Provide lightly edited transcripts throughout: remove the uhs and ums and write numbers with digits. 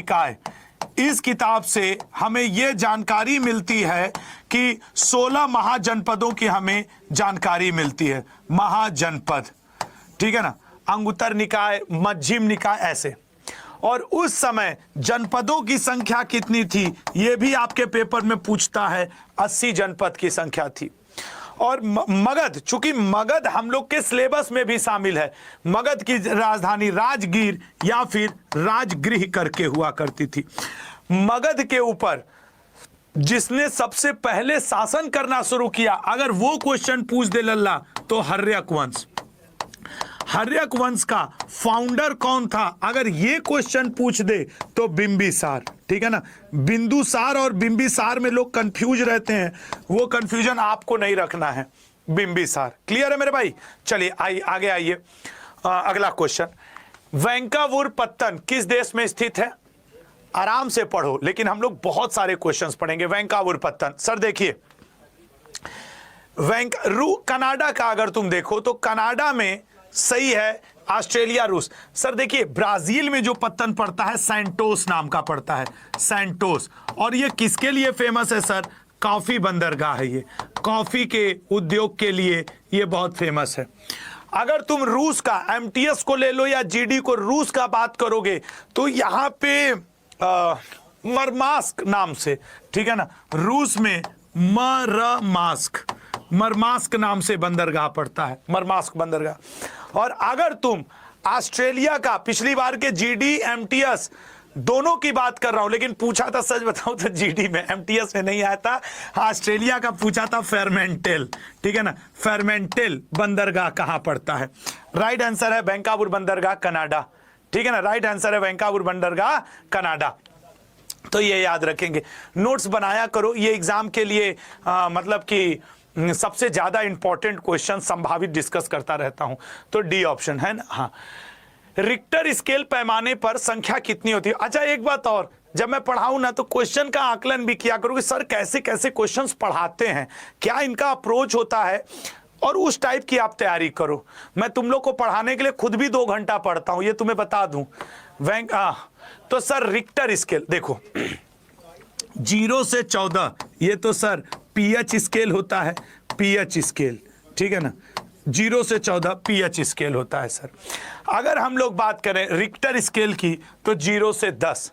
निकाय, इस किताब से हमें यह जानकारी मिलती है कि 16 महाजनपदों की हमें जानकारी मिलती है। महाजनपद, ठीक है ना, अंगुत्तर निकाय, मध्यम निकाय, ऐसे। और उस समय जनपदों की संख्या कितनी थी यह भी आपके पेपर में पूछता है, 80 जनपद की संख्या थी। और मगध, चूंकि मगध हम लोग के सिलेबस में भी शामिल है, मगध की राजधानी राजगीर या फिर राजगृह करके हुआ करती थी। मगध के ऊपर जिसने सबसे पहले शासन करना शुरू किया, अगर वो क्वेश्चन पूछ दे लल्ला तो हर्यक वंश। हर्यक वंश का फाउंडर कौन था, अगर ये क्वेश्चन पूछ दे तो बिंबिसार, ठीक है ना। बिंदुसार और बिंबिसार में लोग कंफ्यूज रहते हैं, वो कंफ्यूजन आपको नहीं रखना है, बिंबिसार। क्लियर है मेरे भाई? चलिए आगे आइए। अगला क्वेश्चन, वैंकावुर पत्तन किस देश में स्थित है? आराम से पढ़ो, लेकिन हम लोग बहुत सारे क्वेश्चंस पढ़ेंगे। वैंकावुर पत्तन, सर देखिए, कनाडा का अगर तुम देखो तो कनाडा में सही है, ऑस्ट्रेलिया, रूस। सर देखिए, ब्राजील में जो पत्तन पड़ता है सैंटोस नाम का पड़ता है, सैंटोस। और ये किसके लिए फेमस है सर? कॉफी बंदरगाह है ये, कॉफी के उद्योग के लिए ये बहुत फेमस है। अगर तुम रूस का एमटीएस को ले लो या जीडी को, रूस का बात करोगे तो यहाँ पे मरमास्क नाम से, ठीक है ना, रूस में मरमास्क नाम से बंदरगाह पड़ता है, मरमास्क बंदरगाह। और अगर तुम ऑस्ट्रेलिया का, पिछली बार के जीडी एमटीएस दोनों की बात कर रहा हूं, लेकिन पूछा था, सच बताऊं तो जीडी में, एमटीएस में नहीं आया था, ऑस्ट्रेलिया का पूछा था फेरमेंटेल, ठीक है ना। फेरमेंटेल बंदरगाह कहां पड़ता है? राइट आंसर है वैंकावुर बंदरगाह, कनाडा, ठीक है ना। राइट आंसर है वैंकावुर बंदरगाह, कनाडा। तो ये याद रखेंगे, नोट्स बनाया करो, ये एग्जाम के लिए मतलब कि सबसे ज्यादा इंपॉर्टेंट क्वेश्चन संभावित डिस्कस करता रहता हूं। तो डी ऑप्शन है ना। हाँ, रिक्टर स्केल पैमाने पर संख्या कितनी होती है? अच्छा, एक बात और, जब मैं पढ़ाऊं ना तो क्वेश्चन का आकलन भी किया करो कि सर कैसे कैसे क्वेश्चंस पढ़ाते हैं, क्या इनका अप्रोच होता है, और उस टाइप की आप तैयारी करो। मैं तुम लोग को पढ़ाने के लिए खुद भी 2 घंटा पढ़ता हूं, ये तुम्हें बता दूं। तो सर रिक्टर स्केल देखो, 0 से 14, ये तो सर पीएच स्केल होता है, पीएच स्केल, ठीक है ना। 0 से 14 पीएच स्केल होता है सर। अगर हम लोग बात करें रिक्टर स्केल की तो 0 से 10।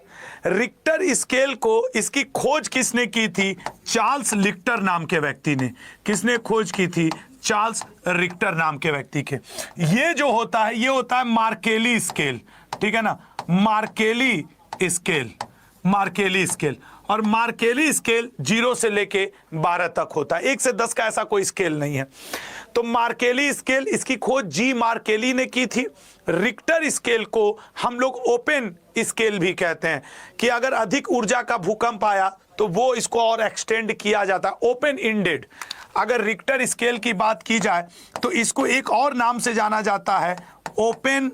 रिक्टर स्केल को, इसकी खोज किसने की थी? चार्ल्स रिक्टर नाम के व्यक्ति ने। किसने खोज की थी? चार्ल्स रिक्टर नाम के व्यक्ति के। ये जो होता है, ये होता है मार्केली स्केल, ठीक है ना, मार्केली स्केल, मार्केली स्केल। और मार्केली स्केल 0 से लेके 12 तक होता है, 1 से 10 का ऐसा कोई स्केल नहीं है। तो मार्केली स्केल, इसकी खोज जी मार्केली ने की थी। रिक्टर स्केल को हम लोग ओपन स्केल भी कहते हैं, कि अगर अधिक ऊर्जा का भूकंप आया तो वो इसको और एक्सटेंड किया जाता है, ओपन इंडेड। अगर रिक्टर स्केल की बात की जाए तो इसको एक और नाम से जाना जाता है, open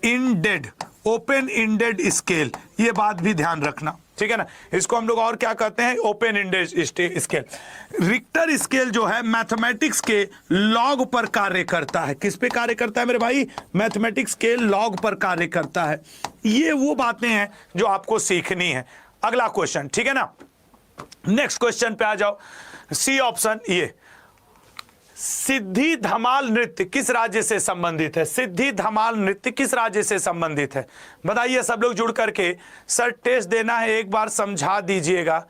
ended, open ended scale. ये बात भी ध्यान रखना, ठीक है ना। इसको हम लोग और क्या कहते हैं? Open ended scale. Richter scale जो है मैथमेटिक्स के लॉग पर कार्य करता है। किस पे कार्य करता है मेरे भाई? मैथमेटिक्स के लॉग पर कार्य करता है। ये वो बातें हैं जो आपको सीखनी है। अगला क्वेश्चन, ठीक है ना। नेक्स्ट क्वेश्चन पे आ जाओ, सी ऑप्शन। ये सिद्धि धमाल नृत्य किस राज्य से संबंधित है? सिद्धि धमाल नृत्य किस राज्य से संबंधित है? बताइए सब लोग जुड़ करके। सर टेस्ट देना है, एक बार समझा दीजिएगा।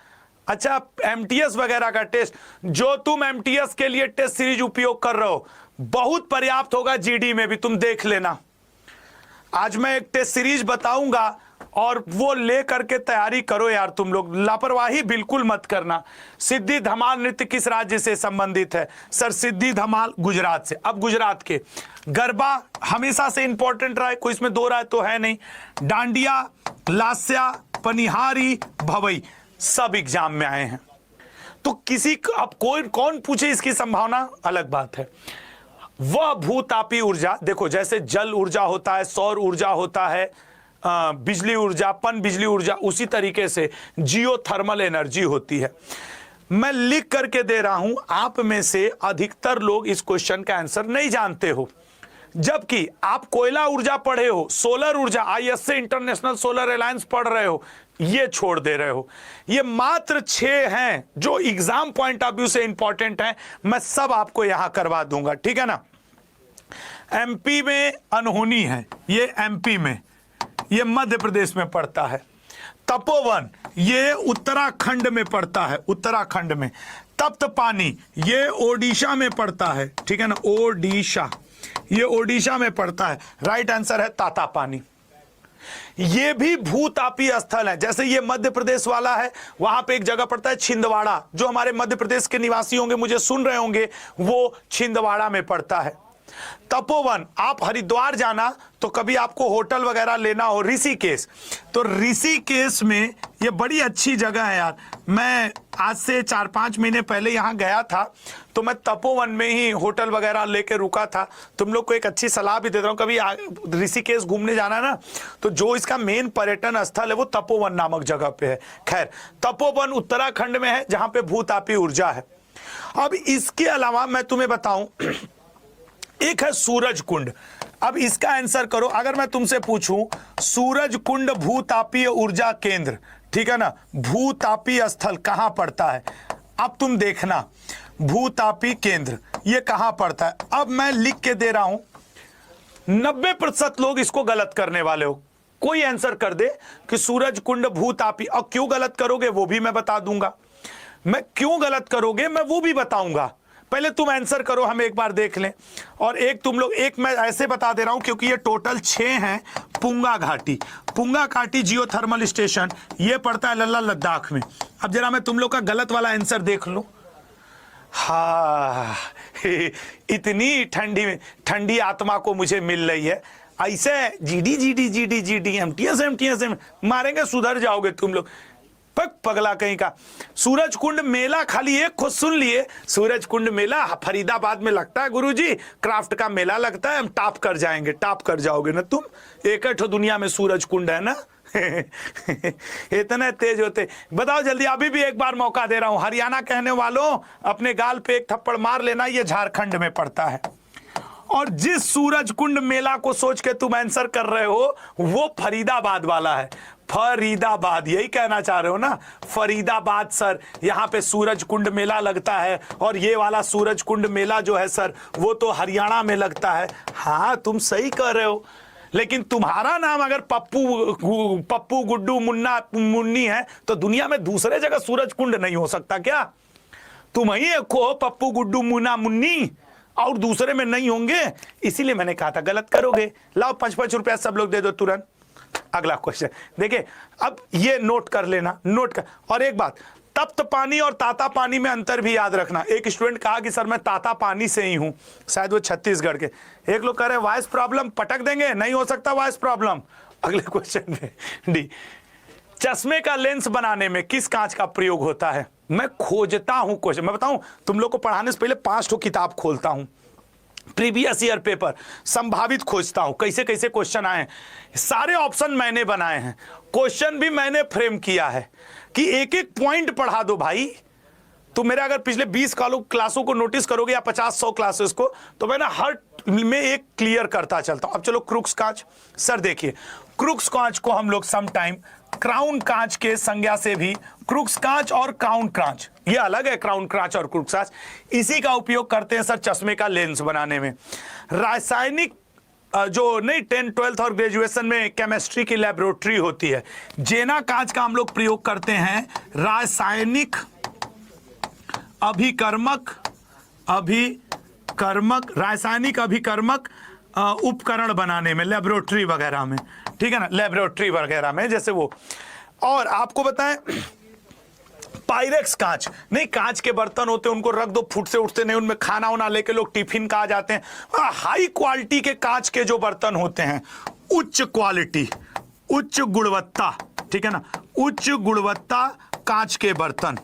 अच्छा, एमटीएस वगैरह का टेस्ट, जो तुम एमटीएस के लिए टेस्ट सीरीज उपयोग कर रहे हो बहुत पर्याप्त होगा, जीडी में भी तुम देख लेना। आज मैं एक टेस्ट सीरीज बताऊंगा और वो ले करके तैयारी करो यार, तुम लोग लापरवाही बिल्कुल मत करना। सिद्धि धमाल नृत्य किस राज्य से संबंधित है? सर सिद्धि धमाल गुजरात से। अब गुजरात के गरबा हमेशा से इंपॉर्टेंट रहा है, कोई इसमें 2 राय तो है नहीं। डांडिया, लास्या, पनिहारी, भवई सब एग्जाम में आए हैं। तो किसी अब कौन पूछे इसकी संभावना अलग बात है। वह भूतापी ऊर्जा, देखो जैसे जल ऊर्जा होता है, सौर ऊर्जा होता है, बिजली ऊर्जा, पन बिजली ऊर्जा, उसी तरीके से जियोथर्मल एनर्जी होती है। मैं लिख करके दे रहा हूं, आप में से अधिकतर लोग इस क्वेश्चन का आंसर नहीं जानते हो, जबकि आप कोयला ऊर्जा पढ़े हो, सोलर ऊर्जा ISA इंटरनेशनल सोलर अलायंस पढ़ रहे हो, ये छोड़ दे रहे हो। ये मात्र 6 हैं जो एग्जाम पॉइंट ऑफ व्यू से इंपॉर्टेंट हैं, मैं सब आपको यहां करवा दूंगा, ठीक है ना। MP में अनहोनी है, ये MP में, ये मध्य प्रदेश में पड़ता है। तपोवन ये उत्तराखंड में पड़ता है, उत्तराखंड में। तप्त पानी ये ओडिशा में पड़ता है, ठीक है ना, ओडिशा, ये ओडिशा में पड़ता है। राइट आंसर है ताता पानी। ये भी भूतापीय स्थल है, जैसे ये मध्य प्रदेश वाला है, वहां पे एक जगह पड़ता है छिंदवाड़ा, जो हमारे मध्य प्रदेश के निवासी होंगे, मुझे सुन रहे होंगे, वो छिंदवाड़ा में पड़ता है। तपोवन, आप हरिद्वार जाना तो कभी आपको होटल वगैरह लेना हो, ऋषिकेश, तो ऋषिकेश में ये बड़ी अच्छी जगह है यार। मैं आज से 4-5 महीने पहले यहां गया था, तो मैं तपोवन में ही होटल वगैरह लेके रुका था। तुम लोग को एक अच्छी सलाह भी देता हूं, कभी ऋषिकेश घूमने जाना ना, तो जो इसका मेन पर्यटन स्थल है वो तपोवन नामक जगह पे है। खैर, तपोवन उत्तराखंड में है, जहां पे भूतापीय ऊर्जा है। अब इसके अलावा मैं तुम्हें बताऊं, एक है सूरज कुंड। अब इसका आंसर करो, अगर मैं तुमसे पूछूं सूरज कुंड भूतापीय ऊर्जा केंद्र, ठीक है ना, भूतापीय स्थल कहां पड़ता है, अब तुम देखना भूतापीय केंद्र ये कहां पड़ता है। अब मैं लिख के दे रहा हूं, 90% लोग इसको गलत करने वाले हो। कोई आंसर कर दे कि सूरज कुंड भूतापीय, और क्यों गलत करोगे वो भी मैं बता दूंगा। मैं क्यों गलत करोगे मैं वो भी बताऊंगा, पहले तुम आंसर करो, हम एक बार देख लें। और एक तुम लोग, एक मैं ऐसे बता दे रहा हूं क्योंकि ये टोटल 6 हैं। पुंगा घाटी, पुंगा घाटी जियोथर्मल स्टेशन ये पड़ता है लद्दाख में। अब जरा मैं तुम लोग का गलत वाला आंसर देख लूं। हाँ, इतनी ठंडी आत्मा को मुझे मिल रही है, ऐसे GD MTS मारेंगे, सुधर जाओगे तुम लोग, पगला कहीं का। सूरज कुंड मेला, खाली एक खुद सुन लिए, सूरज कुंड मेला फरीदाबाद में लगता है गुरुजी, क्राफ्ट का मेला लगता है, हम टॉप कर जाएंगे, टॉप कर जाओगे ना तुम। एक दुनिया में सूरज कुंड है ना। इतने तेज होते। बताओ जल्दी, अभी भी एक बार मौका दे रहा हूं, हरियाणा कहने वालों अपने गाल पे एक थप्पड़ मार लेना, ये झारखंड में पड़ता है। और जिस सूरज कुंड मेला को सोच के तुम आंसर कर रहे हो वो फरीदाबाद वाला है। फरीदाबाद, यही कहना चाह रहे हो ना, फरीदाबाद सर, यहाँ पे सूरज कुंड मेला लगता है, और ये वाला सूरज कुंड मेला जो है सर वो तो हरियाणा में लगता है। हाँ तुम सही कह रहे हो, लेकिन तुम्हारा नाम अगर पप्पू गुड्डू मुन्ना मुन्नी है तो दुनिया में दूसरे जगह सूरज कुंड नहीं हो सकता क्या? तुम ही एक हो पप्पू गुड्डू मुन्ना मुन्नी, और दूसरे में नहीं होंगे, इसीलिए मैंने कहा था गलत करोगे। लाओ 5-5 रुपया सब लोग दे दो तुरंत। अगला क्वेश्चन देखिए, अब ये नोट कर लेना, नोट कर। और एक बात, तप्त पानी और ताता पानी में अंतर भी याद रखना। एक स्टूडेंट कहा कि सर मैं ताता पानी से ही हूं, शायद वो छत्तीसगढ़ के। एक लोग कह रहे वॉइस प्रॉब्लम, पटक देंगे, नहीं हो सकता वॉइस प्रॉब्लम। अगले क्वेश्चन में डी, चश्मे का लेंस बनाने में किस कांच का प्रयोग होता है? मैं खोजता हूं क्वेश्चन, मैं बताऊं तुम लोग को पढ़ाने से पहले 5 किताब खोलता हूं, प्रीवियस ईयर पेपर संभावित खोजता हूं, कैसे कैसे क्वेश्चन आए हैं, सारे ऑप्शन मैंने बनाए हैं, क्वेश्चन भी मैंने फ्रेम किया है कि एक एक पॉइंट पढ़ा दो भाई। तो मेरे अगर पिछले 20 क्लासों को नोटिस करोगे या 50-100 क्लासेस को, तो मैं ना हर में एक क्लियर करता चलता हूं। अब चलो क्रुक्स कांच, सर देखिए क्रुक्स कांच को हम लोग सम टाइम क्राउन कांच के संज्ञा से भी, क्रुक्स कांच और क्राउन कांच ये अलग है, क्राउन कांच और क्रुक्स कांच, इसी का उपयोग करते हैं सर चश्मे का लेंस बनाने में। रासायनिक जो नहीं 10th 12th और ग्रेजुएशन में केमिस्ट्री की लेबोरेटरी होती है, जेना कांच का हम लोग प्रयोग करते हैं रासायनिक अभिकर्मक उपकरण बनाने में, लेबोरेटरी वगैरह में, ठीक है ना, लेबोरेटरी वगैरह में जैसे वो। और आपको बताएं पायरेक्स कांच, नहीं कांच के बर्तन होते हैं उनको रख दो, फूट से उठते नहीं, उनमें खाना वाना लेके लोग टिफिन का आ जाते हैं। हाई क्वालिटी के कांच के जो बर्तन होते हैं, उच्च क्वालिटी, उच्च गुणवत्ता, ठीक है ना, उच्च गुणवत्ता कांच के बर्तन,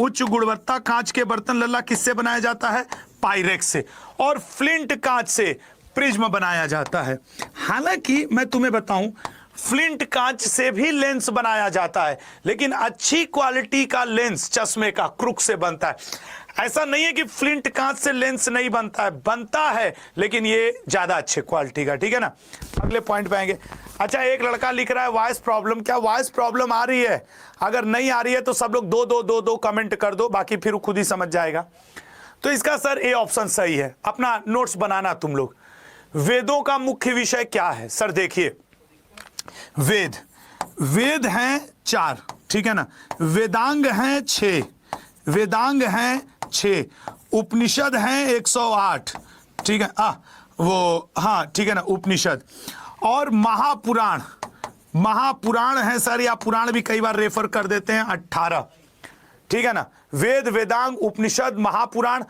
उच्च गुणवत्ता कांच के बर्तन लल्ला किससे बनाया जाता है? पायरेक्स से। और फ्लिंट कांच से प्रिज्म बनाया जाता है। हालांकि मैं तुम्हें बताऊं फ्लिंट कांच से भी लेंस बनाया जाता है, लेकिन अच्छी क्वालिटी का लेंस चश्मे का क्रुक से बनता है। ऐसा नहीं है कि फ्लिंट कांच से लेंस नहीं बनता है, बनता है, लेकिन ये ज्यादा अच्छे क्वालिटी का, ठीक है ना। अगले पॉइंट पे आएंगे। अच्छा, एक लड़का लिख रहा है वॉइस प्रॉब्लम, क्या वॉइस प्रॉब्लम आ रही है? अगर नहीं आ रही है तो सब लोग दो दो दो दो कमेंट कर दो, बाकी फिर खुद ही समझ जाएगा। तो इसका सर ए ऑप्शन सही है। अपना नोट्स बनाना तुम लोग। वेदों का मुख्य विषय क्या है? सर देखिए, वेद हैं 4, ठीक है ना। वेदांग हैं 6, वेदांग हैं 6, उपनिषद हैं 108, ठीक है। हाँ ठीक है ना, उपनिषद। और महापुराण है सर, या पुराण भी कई बार रेफर कर देते हैं, 18, ठीक है ना। वेद, वेदांग, उपनिषद, महापुराण